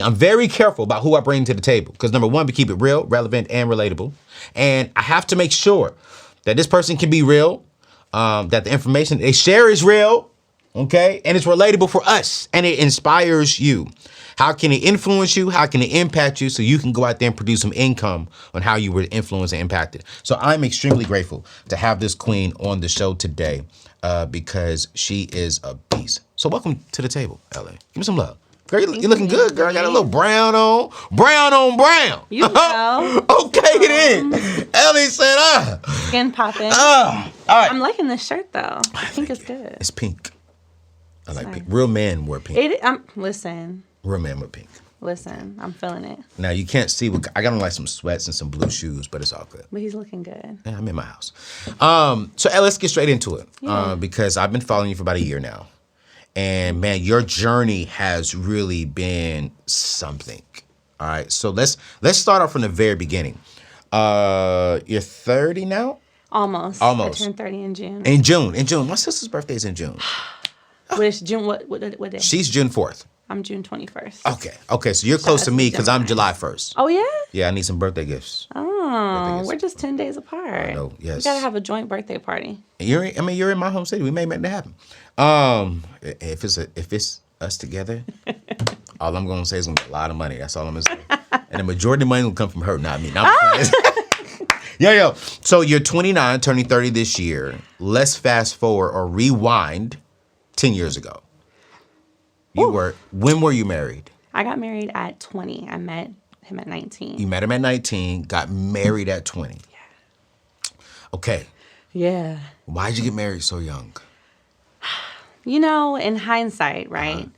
I'm very careful about who I bring to the table because number one, we keep it real, relevant, and relatable. And I have to make sure that this person can be real, that the information they share is real, okay? And it's relatable for us and it inspires you. How can it influence you? How can it impact you so you can go out there and produce some income on how you were influenced and impacted? So I'm extremely grateful to have this queen on the show today because she is a beast. So welcome to the table, Ellie. Give me some love. Girl, you're looking good, girl. I got a little brown on. Brown on brown. You know. Okay, then. Ellie said, Skin popping. all right. I'm liking this shirt, though. I think it's good. It's pink. I like pink. Real men wear pink. Listen. Real men wear pink. Listen, I'm feeling it. Now, you can't see. I got on like some sweats and some blue shoes, but it's all good. But he's looking good. Yeah, I'm in my house. So, Ellie, let's get straight into it because I've been following you for about a year now. And man, your journey has really been something. All right. So let's start off from the very beginning. You're 30 now? Almost. I turned 30 in June. In June. My sister's birthday is in June. Which June? What day? She's June 4th. I'm June 21st. Okay. So you're close to me because I'm July 1st. Oh yeah. Yeah, I need some birthday gifts. Oh, we're just 10 days apart. I know. Yes. We gotta have a joint birthday party. You're in my home city. We may make that happen. If it's us together, all I'm gonna say is gonna be a lot of money. That's all I'm gonna say. And the majority of the money will come from her, not me. Yo. So you're 29, turning 30 this year. Let's fast forward or rewind 10 years ago. When were you married? I got married at 20. I met him at 19. You met him at 19, got married at 20. Yeah. Okay. Yeah. Why'd you get married so young? You know, in hindsight, right?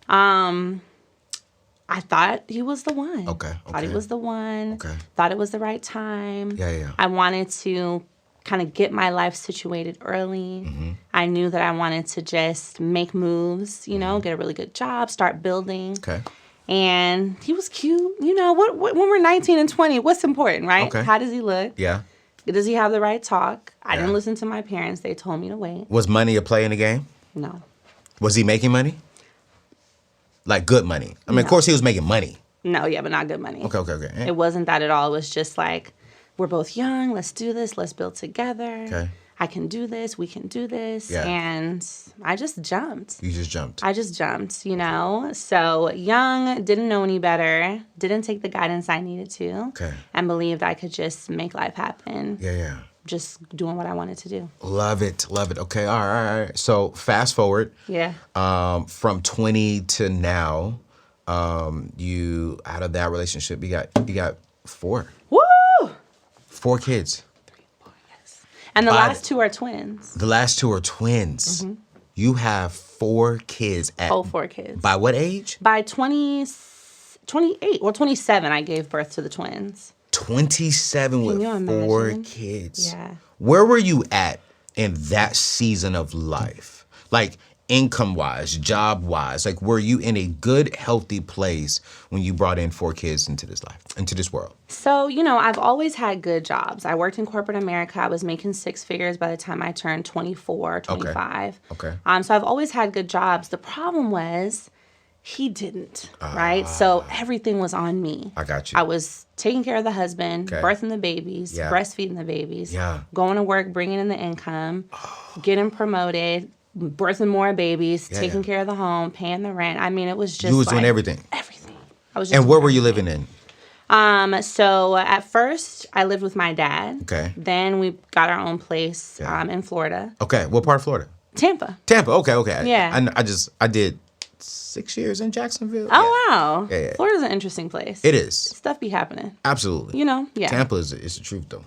I thought he was the one. Okay. Thought he was the one. Okay. Thought it was the right time. Yeah. I wanted to kind of get my life situated early. Mm-hmm. I knew that I wanted to just make moves, you know, get a really good job, start building. Okay. And he was cute. You know, what when we're 19 and 20, what's important, right? Okay. How does he look? Yeah. Does he have the right talk? I didn't listen to my parents. They told me to wait. Was money a play in the game? No. Was he making money? Like good money? I mean, Of course he was making money. No, yeah, but not good money. Okay. It wasn't that at all. It was just like, we're both young. Let's do this. Let's build together. Okay. I can do this. We can do this. Yeah. And I just jumped. You just jumped. I just jumped, you know. So young, didn't know any better, didn't take the guidance I needed to. Okay. And believed I could just make life happen. Yeah. Just doing what I wanted to do. Love it. Okay. All right. So fast forward. Yeah. From 20 to now, you out of that relationship, you got 4. Woo! 4 kids. 3, 4, yes. And the last 2 are twins. The last 2 are twins. Mm-hmm. You have 4 kids. Whole 4 kids. By what age? By 28 or 27, I gave birth to the twins. 27 with 4 kids. Yeah. Where were you at in that season of life? Like income-wise, job-wise, like were you in a good, healthy place when you brought in 4 kids into this life, into this world? So, you know, I've always had good jobs. I worked in corporate America. I was making 6 figures by the time I turned 24, 25. Okay. So I've always had good jobs. The problem was he didn't, right? So everything was on me. I got you. I was taking care of the husband, birthing the babies, breastfeeding the babies, going to work, bringing in the income, getting promoted, birthing more babies, taking care of the home, paying the rent. I mean, it was just you was doing everything. Everything. I was just. And where were you living in? So at first I lived with my dad. Okay. Then we got our own place in Florida. Okay. What part of Florida? Tampa. Okay. Yeah. I did 6 years in Jacksonville. Oh, wow. Yeah. Florida's an interesting place. It is. Stuff be happening. Absolutely. You know? Yeah. Tampa is the truth, though.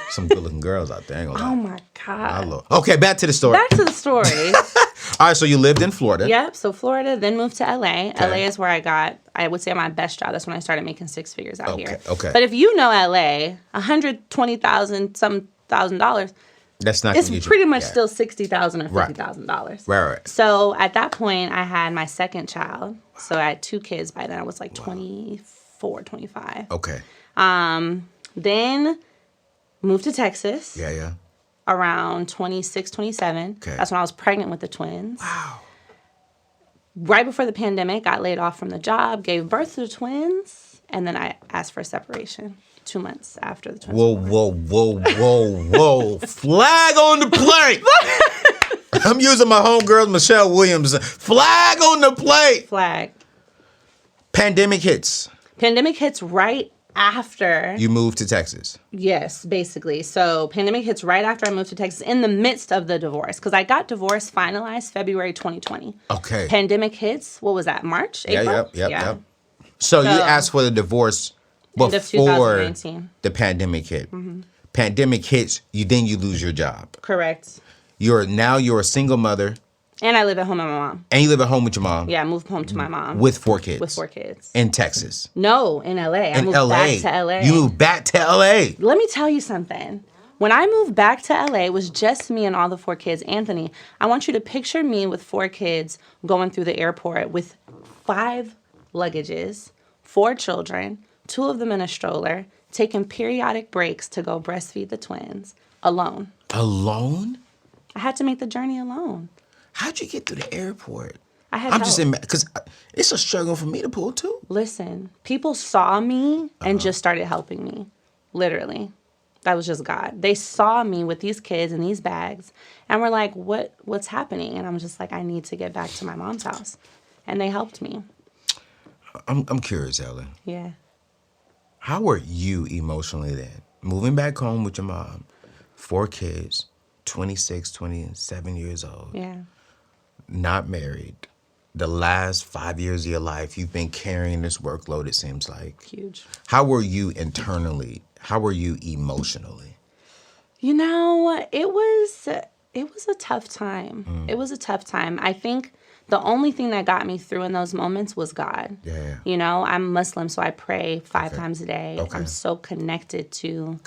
Some good-looking girls out there. I ain't gonna lie. Oh, my God. Okay, back to the story. All right, so you lived in Florida. Yep. So Florida, then moved to LA. Okay. LA is where I got, I would say, my best job. That's when I started making 6 figures out here. Okay. But if you know LA, $120,000 some $1,000. That's not. It's pretty much still $60,000 or $50,000. Right. So at that point, I had my second child. So I had 2 kids by then. I was like 24, 25. Okay. Then moved to Texas. Yeah. Around 26, 27. Okay. That's when I was pregnant with the twins. Wow. Right before the pandemic, got laid off from the job, gave birth to the twins, and then I asked for a separation 2 months after the twins. Whoa. Flag on the plate. I'm using my homegirl, Michelle Williams. Flag on the plate. Flag. Pandemic hits. Pandemic hits right after. You moved to Texas. Yes, basically. So pandemic hits right after I moved to Texas in the midst of the divorce. Because I got divorced finalized February 2020. Okay. Pandemic hits, what was that, March? April? Yep. So you asked for the divorce before the pandemic hit. Mm-hmm. Pandemic hits, you lose your job. Correct. You're a single mother. And I live at home with my mom. And you live at home with your mom? Yeah, I moved home to my mom. With 4 kids? With 4 kids. In Texas? No, in LA. I moved back to LA. You moved back to LA? Let me tell you something. When I moved back to LA, it was just me and all the 4 kids. Anthony, I want you to picture me with 4 kids going through the airport with 5 luggages, 4 children, 2 of them in a stroller, taking periodic breaks to go breastfeed the twins alone. Alone? I had to make the journey alone. How'd you get through the airport? I'm help. Just because it's a struggle for me to pull too. Listen, people saw me and just started helping me. Literally. That was just God. They saw me with these kids and these bags and were like, what's happening? And I'm just like, I need to get back to my mom's house. And they helped me. I'm curious, Ellie. Yeah. How were you emotionally then? Moving back home with your mom, 4 kids, 26, 27 years old. Yeah. Not married. The last 5 years of your life, you've been carrying this workload, it seems like. Huge. How were you internally? How were you emotionally? You know, it was a tough time. It was a tough time. I think the only thing that got me through in those moments was God. Yeah. You know, I'm Muslim, so I pray 5 times a day. Okay. I'm so connected to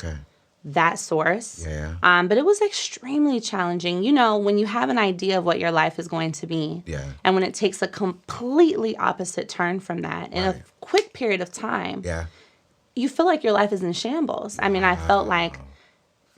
that source. Yeah. But it was extremely challenging. You know, when you have an idea of what your life is going to be, and when it takes a completely opposite turn from that in a quick period of time, you feel like your life is in shambles. I mean, I felt like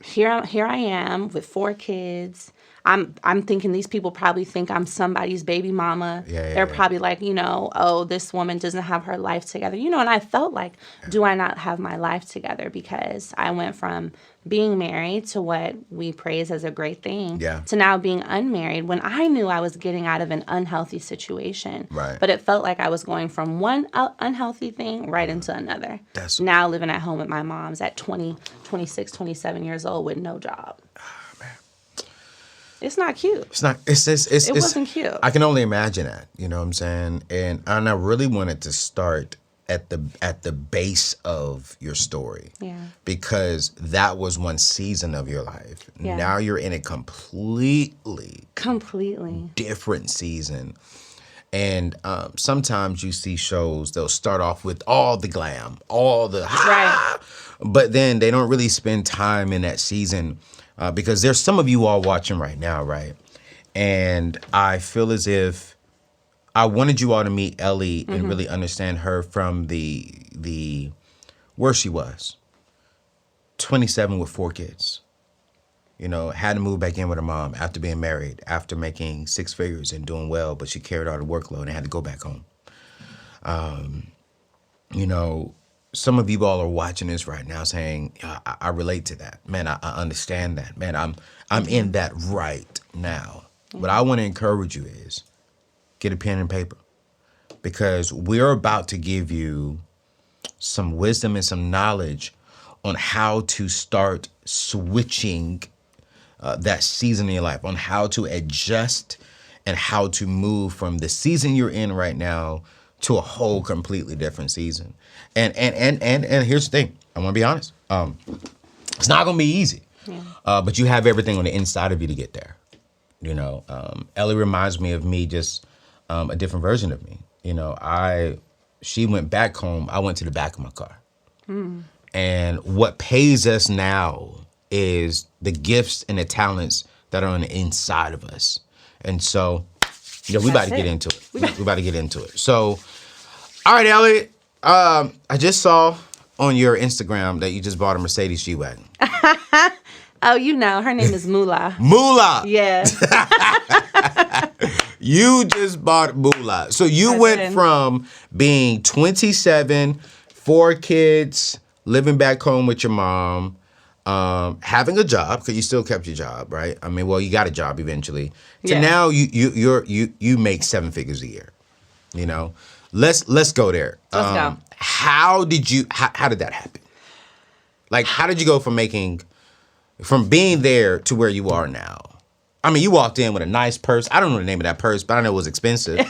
here I am with 4 kids. I'm thinking these people probably think I'm somebody's baby mama. They're probably like, you know, oh, this woman doesn't have her life together. You know, and I felt like, do I not have my life together? Because I went from being married to what we praise as a great thing to now being unmarried when I knew I was getting out of an unhealthy situation. Right. But it felt like I was going from one unhealthy thing right into another. Now living at home with my moms at 20, 26, 27 years old with no job. It's not cute. It's not. It wasn't cute. I can only imagine that. You know what I'm saying? And I really wanted to start at the base of your story. Yeah. Because that was one season of your life. Yeah. Now you're in a completely different season. And sometimes you see shows, they'll start off with all the glam, all the but then they don't really spend time in that season. Because there's some of you all watching right now, right? And I feel as if I wanted you all to meet Ellie and really understand her from the where she was. 27 with 4 kids. You know, had to move back in with her mom after being married, after making 6 figures and doing well, but she carried all the workload and had to go back home. You know, some of you all are watching this right now saying, I relate to that. Man, I understand that. Man, I'm in that right now. What I want to encourage you is get a pen and paper, because we're about to give you some wisdom and some knowledge on how to start switching that season in your life, on how to adjust and how to move from the season you're in right now to a whole completely different season. And here's the thing. I want to be honest. It's not going to be easy. But you have everything on the inside of you to get there. You know, Ellie reminds me of me, just a different version of me. You know, she went back home. I went to the back of my car. And what pays us now is the gifts and the talents that are on the inside of us. And so, you know, we about to get into it. We about to get into it. So, all right, Ellie. I just saw on your Instagram that you just bought a Mercedes G-Wagon. Oh, you know, her name is Moolah. Moolah. Yes. You just bought moolah. So you went from being 27, 4 kids, living back home with your mom, having a job, because you still kept your job, right? I mean, well, you got a job eventually. To now you make 7 figures a year. You know? Let's go there. Let's go. How did that happen? Like, how did you go from being there to where you are now? I mean, you walked in with a nice purse. I don't know the name of that purse, but I know it was expensive.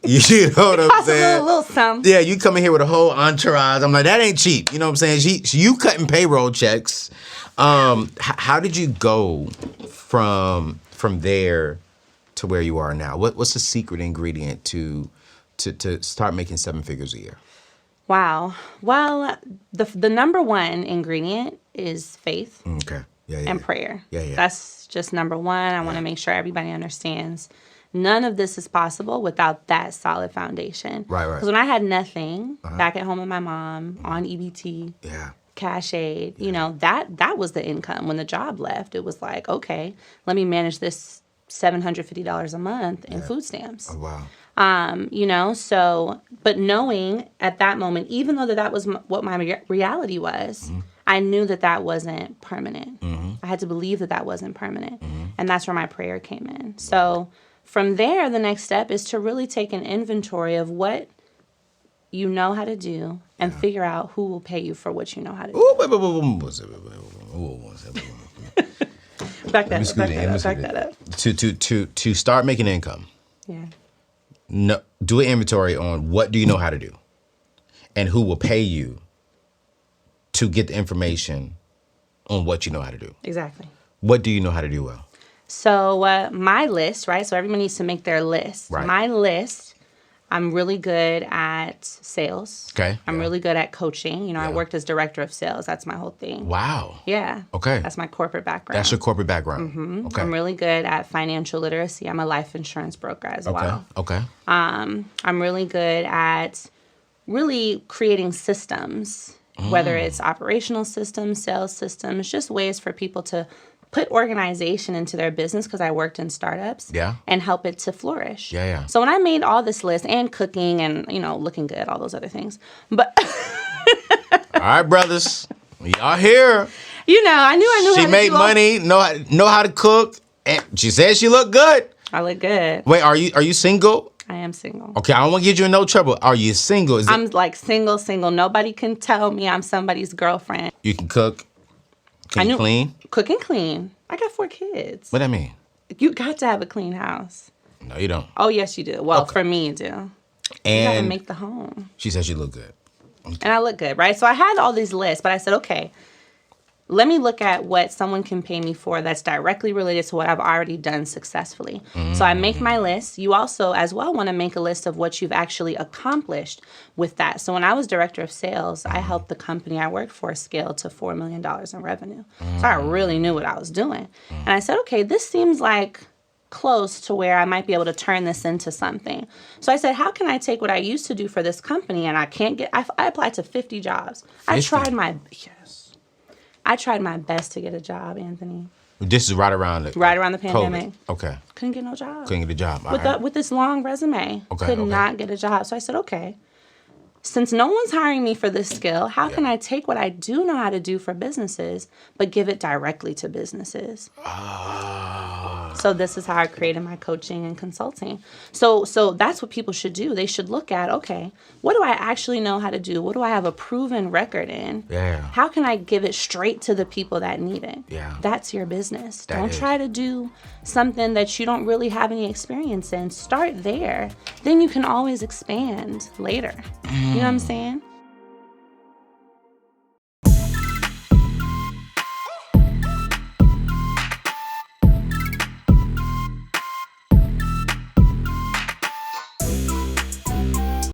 You know what I'm saying? A little something. Yeah, you come in here with a whole entourage. I'm like, that ain't cheap. You know what I'm saying? You cutting payroll checks. How did you go from there to where you are now? What's the secret ingredient to start making 7 figures a year? Wow. Well, the number one ingredient is faith. Okay. And prayer. Yeah. That's just number one. I want to make sure everybody understands none of this is possible without that solid foundation. Right. Because when I had nothing, back at home with my mom, on EBT, cash aid, you know, that was the income. When the job left, it was like, okay, let me manage this $750 a month in food stamps. Oh, wow. You know, so, but knowing at that moment, even though that was what my reality was, I knew that wasn't permanent. I had to believe that wasn't permanent. And that's where my prayer came in. So from there, the next step is to really take an inventory of what you know how to do and figure out who will pay you for what you know how to do. Back that up. To start making income. Yeah. No, do an inventory on what do you know how to do and who will pay you to get the information on what you know how to do. Exactly. What do you know how to do well? So my list, right? So everyone needs to make their list. Right. My list, I'm really good at sales. Okay. I'm really good at coaching. You know, I worked as director of sales. That's my whole thing. Wow. Yeah. Okay. That's my corporate background. That's your corporate background. Mm-hmm. Okay. I'm really good at financial literacy. I'm a life insurance broker as well. Okay. I'm really good at really creating systems, whether it's operational systems, sales systems, just ways for people to put organization into their business because I worked in startups and help it to flourish. Yeah. So when I made all this list and cooking and, you know, looking good, all those other things. But all right, brothers, y'all here. You know, I knew how to She made money, know how to cook, and she said she looked good. I look good. Wait, are you single? I am single. Okay, I don't want to get you in no trouble. Are you single? I'm like single. Nobody can tell me I'm somebody's girlfriend. You can cook? Can you clean? Cook and clean. I got 4 kids. What that mean? You got to have a clean house. No, you don't. Oh, yes, you do. Well, for me, you do. And you got to make the home. She says you look good. Okay. And I look good, right? So I had all these lists, but I said, okay, let me look at what someone can pay me for that's directly related to what I've already done successfully. So I make my list. You also, as well, want to make a list of what you've actually accomplished with that. So when I was director of sales, I helped the company I worked for scale to $4 million in revenue. So I really knew what I was doing. And I said, okay, this seems like close to where I might be able to turn this into something. So I said, how can I take what I used to do for this company and I applied to 50 jobs. 50? I tried my best to get a job, Anthony. This is right around the pandemic. COVID. Okay. Couldn't get no job. Couldn't get a job. With this long resume. Okay. Could not get a job. So I said, okay, since no one's hiring me for this skill, how can I take what I do know how to do for businesses, but give it directly to businesses? So this is how I created my coaching and consulting. So that's what people should do. They should look at, okay, what do I actually know how to do? What do I have a proven record in? Yeah. How can I give it straight to the people that need it? Yeah. That's your business. Don't try to do something that you don't really have any experience in. Start there. Then you can always expand later. You know what I'm saying?